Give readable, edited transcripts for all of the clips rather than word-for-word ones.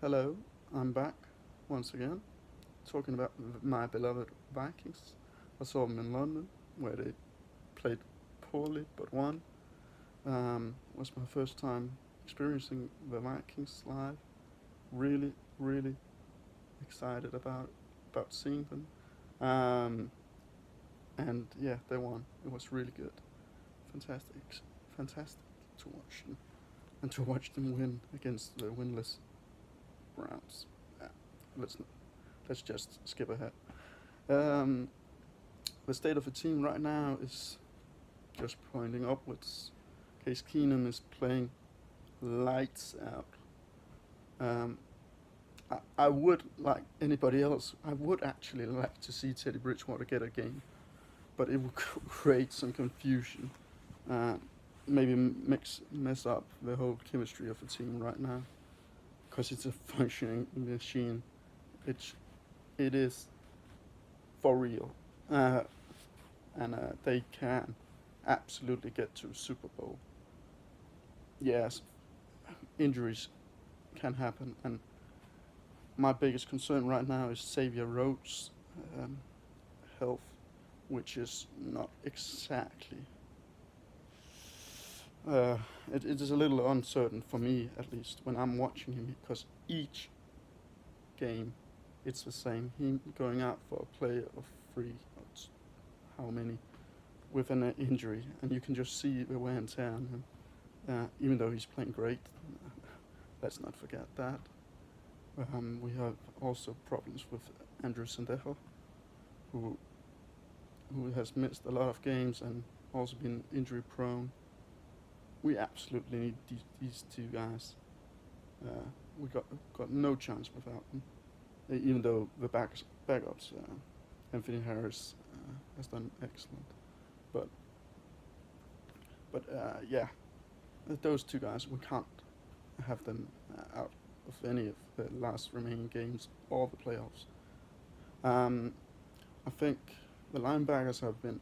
Hello, I'm back once again, talking about my beloved Vikings. I saw them in London, where they played poorly but won. Was my first time experiencing the Vikings live. Really, really excited about seeing them. Um, and yeah, they won. It was really good, fantastic, fantastic to watch them, and to watch them win against the winless Browns. Yeah, let's let's just skip ahead. Um, the state of the team right now is just pointing upwards. Case Keenum is playing lights out. Um, I would, like anybody else, I would actually like to see Teddy Bridgewater get a game, but it would create some confusion. Uh, Maybe mess up the whole chemistry of the team right now, because it's a functioning machine. It's it is for real. Uh, and they can absolutely get to Super Bowl. Yes, injuries can happen, and my biggest concern right now is Xavier Rhodes' um, health, which is not exactly. Uh, it is a little uncertain for me, at least, when I'm watching him, because each game it's the same. Him going out for a play of three, how many, with an injury, and you can just see the wear and tear on him. Even though he's playing great, let's not forget that. We have also problems with Andrew Sendejo, who who has missed a lot of games and also been injury prone. We absolutely need these two guys. Uh, we got no chance without them. Even though the backups, Anthony Harris has done excellent, but yeah, those two guys we can't have them out of any of the last remaining games or the playoffs. Um, I think the linebackers have been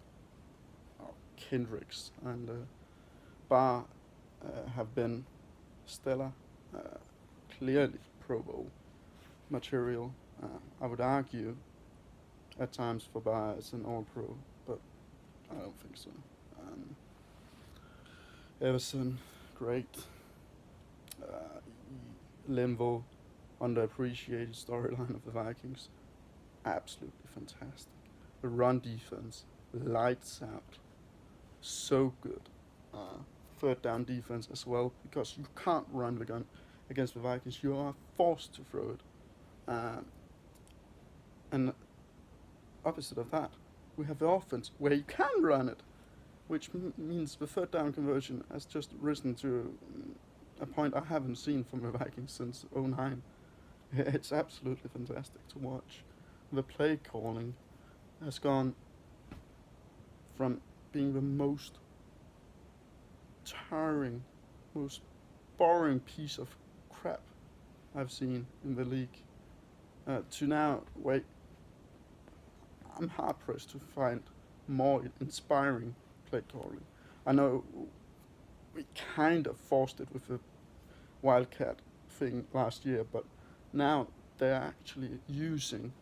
Kendricks and Barr have been stellar, uh, clearly Pro Bowl material. I would argue at times for Barr as an All Pro, but I don't think so. Um, Everson, great. Uh, Limbo, underappreciated storyline of the Vikings, absolutely fantastic. The run defense, lights out, so good. Uh, Third down defense as well, because you can't run the gun against the Vikings. You are forced to throw it. Um, and opposite of that, we have the offense where you can run it, which means the third down conversion has just risen to a point I haven't seen from the Vikings since '09. It's absolutely fantastic to watch. The play calling has gone from being the most tiring, most boring piece of crap I've seen in the league to now, wait, I'm hard pressed to find more inspiring play calling. I know we kind of forced it with the Wildcat thing last year, but now they're actually using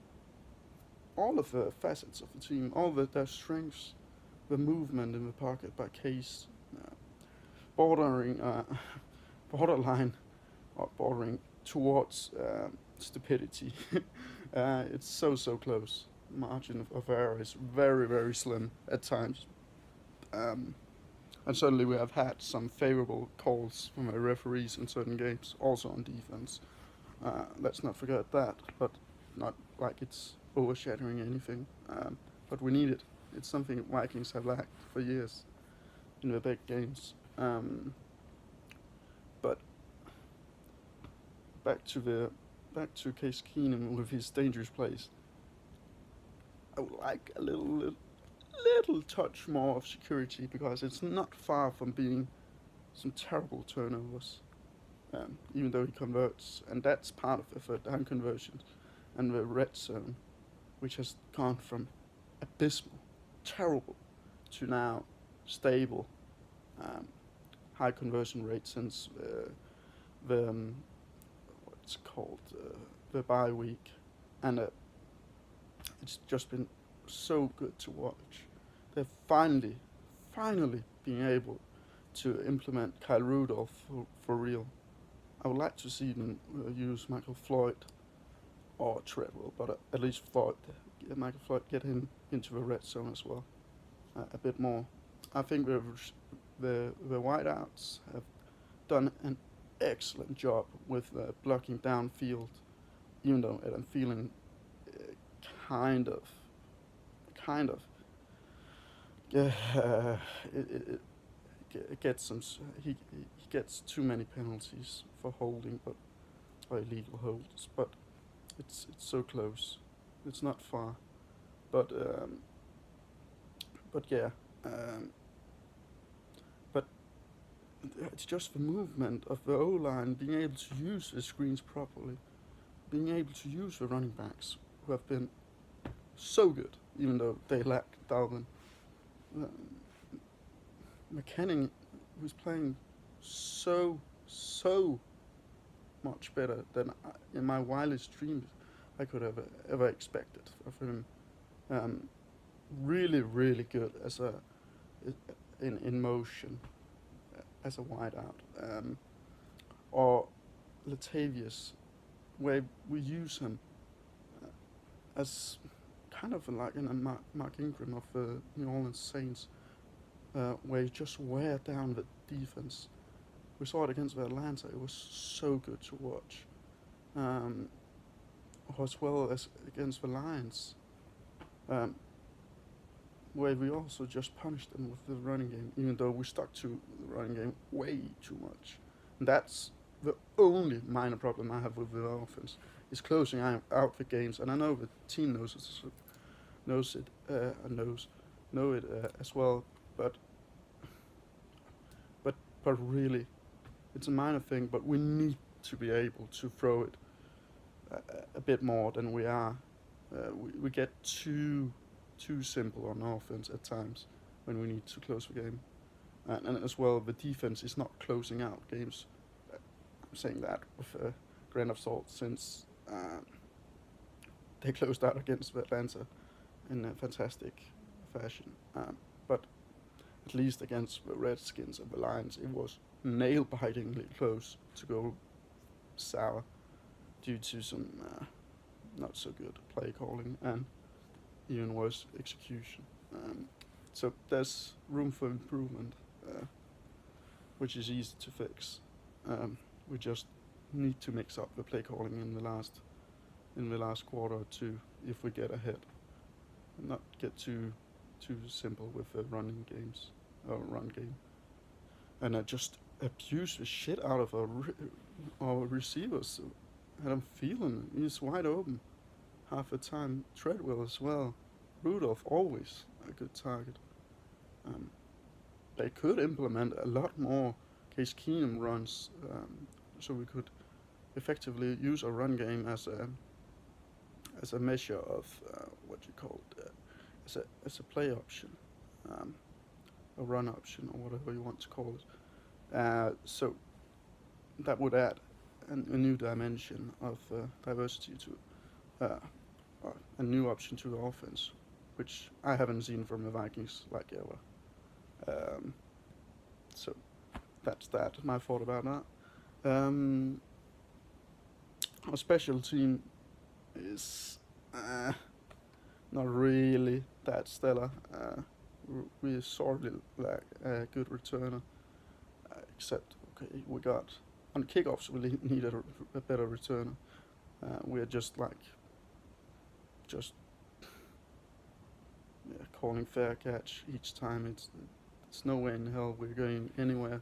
all of the facets of the team, all their strengths, the movement in the pocket by Case, uh, bordering, borderline, or bordering towards stupidity. It's so close. Margin of error is very slim at times. Um, and certainly we have had some favorable calls from the referees in certain games, also on defense. Let's not forget that, but not like it's overshadowing anything. But we need it. It's something Vikings have lacked for years in the big games. But back to the back to Case Keenum with his dangerous plays. I would like a little touch more of security, because it's not far from being some terrible turnovers. Even though he converts, and that's part of the third down conversions and the red zone, which has gone from abysmal, terrible, to now stable, um, high conversion rate since the it's called the bye week, and it's just been so good to watch. They've finally been able to implement Kyle Rudolph for real. I would like to see them use Michael Floyd or Treadwell, but at least Michael Floyd, get him into the red zone as well, a bit more. I think the wideouts have done an excellent job with blocking downfield, even though I'm feeling uh, kind of, kind of, uh, it gets he gets too many penalties for holding, but or illegal holds, but it's so close. It's not far, but um, but yeah, um, but it's just the movement of the O line being able to use the screens properly, being able to use the running backs who have been so good, even though they lack Dalvin. Uh, McKinnon, who's playing so much better than in my wildest dreams I could have ever expected of him. Um, really good as a in motion as a wideout, or Latavius, where we use him as kind of like a Mark Ingram of the New Orleans Saints, where you just wear down the defense. We saw it against Atlanta. It was so good to watch, um, as well as against the Lions, um, where we also just punished them with the running game, even though we stuck to the running game way too much. And that's the only minor problem I have with the offense is closing out the games. And I know the team knows it, know it as well, but but but really, it's a minor thing. But we need to be able to throw it a bit more than we are. We get too simple on offense at times when we need to close the game, and as well the defense is not closing out games. I'm saying that with a grain of salt since they closed out against Atlanta in a fantastic fashion. But at least against the Redskins and the Lions, it was nail-bitingly close to go sour due to some not so good play calling and even worse execution. So there's room for improvement, which is easy to fix. We just need to mix up the play calling in the last quarter or two if we get ahead, and not get too simple with the run game, and just abuse the shit out of our receivers. And I'm feeling he's wide open half the time. Treadwell as well. Rudolph always a good target. They could implement a lot more Case Keenum runs, so we could effectively use our run game as a measure of what you call it, as a play option, a run option, or whatever you want to call it. So that would add a new dimension of diversity to a new option to the offense, which I haven't seen from the Vikings like ever. So that's that. My thought about that. Our special team is not really that stellar. We sorely lack a good returner, except we got on kickoffs we needed a better returner. We're just calling fair catch each time. It's no way in hell we're going anywhere.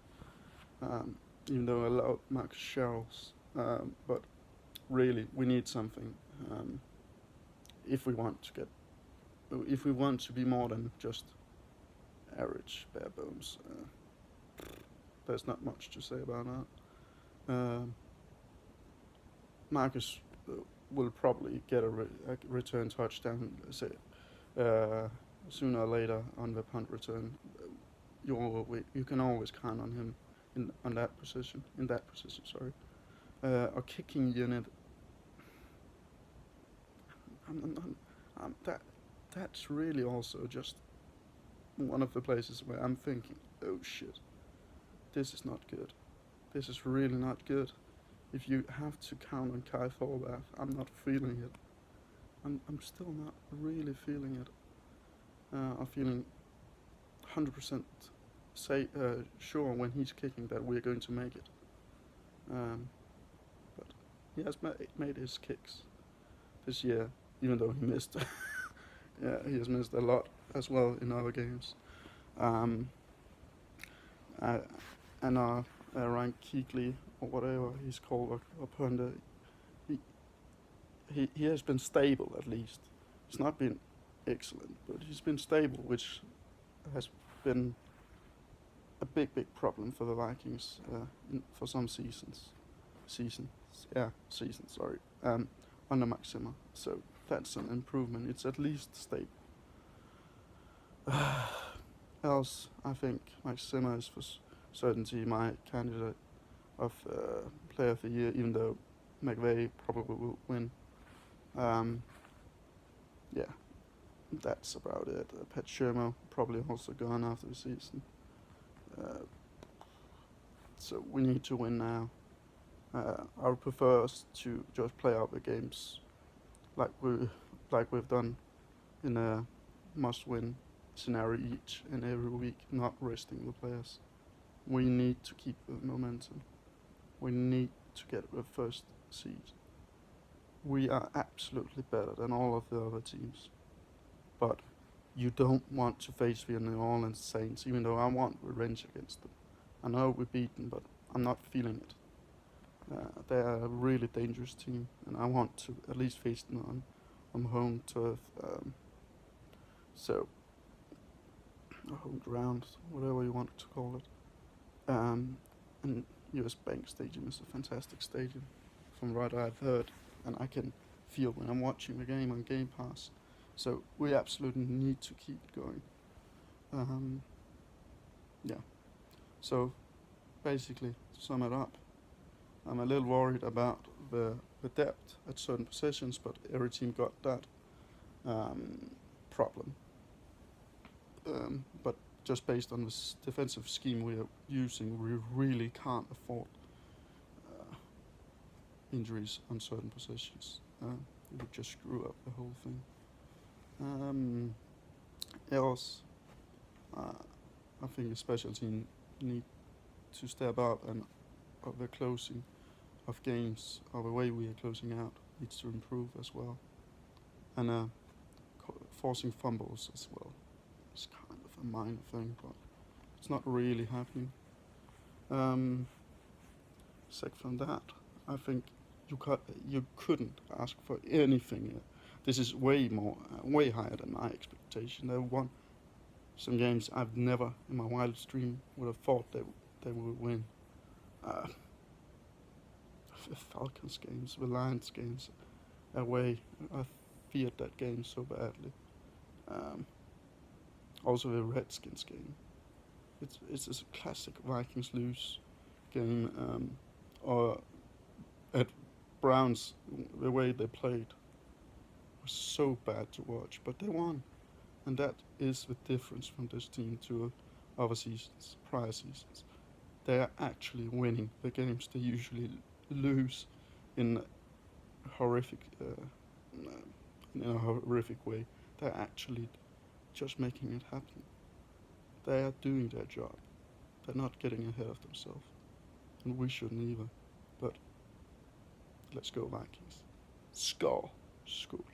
Even though I love Marcus Sherrills, but really we need something if we want to be more than just average bare bones. There's not much to say about that. Marcus will probably get a return touchdown, say, sooner or later on the punt return. You can always count on him in that position. Sorry. our kicking unit. That that's really also just one of the places where I'm thinking, oh shit, this is not good. This is really not good. If you have to count on Kai Thorbath, I'm not feeling it. I'm still not really feeling it. I'm feeling 100% sure when he's kicking that we're going to make it. But he has made his kicks this year, even though he missed. Yeah, he has missed a lot as well in other games. Um, uh, and Ryan Keegley, or whatever he's called, upon the, he, he has been stable at least. He's not been excellent, but he's been stable, which has been a big problem for the Vikings for some seasons. Sorry. Under Max Zimmer. So that's an improvement. It's at least stable. Else, I think Max Zimmer is for certainty my candidate of Player of the Year, even though McVay probably will win. Yeah, that's about it. Pat Shermer probably also gone after the season. So we need to win now. I would prefer us to just play out the games like we've done in a must-win scenario each and every week, not resting the players. We need to keep the momentum. We need to get the first seed. We are absolutely better than all of the other teams, but you don't want to face the New Orleans Saints, even though I want revenge against them. I know we're beaten, but I'm not feeling it. They are a really dangerous team, and I want to at least face them on home turf. So, home ground, whatever you want to call it. And US Bank Stadium is a fantastic stadium, from what I've heard, and I can feel when I'm watching the game on Game Pass. So we absolutely need to keep going. Yeah. So basically, to sum it up, I'm a little worried about the depth at certain positions, but every team got that problem. But just based on this defensive scheme we are using, we really can't afford injuries on certain positions. It would just screw up the whole thing. Else, I think a special team need to step up, and the closing of games, or the way we are closing out, needs to improve as well. And forcing fumbles as well. It's kind of a minor thing, but it's not really happening. Aside from that, I think you couldn't ask for anything. This is way higher than my expectation. They won some games I've never, in my wildest dream, would have thought they would win. The Falcons games, the Lions games, away. I feared that game so badly. Also the Redskins game. It's a classic Vikings lose game. Or at Browns, the way they played was so bad to watch, but they won, and that is the difference from this team to other seasons, prior seasons. They are actually winning the games they usually lose in a horrific way. They're actually just making it happen. They are doing their job. They're not getting ahead of themselves, and we shouldn't either. But let's go Vikings. Skål. Skål.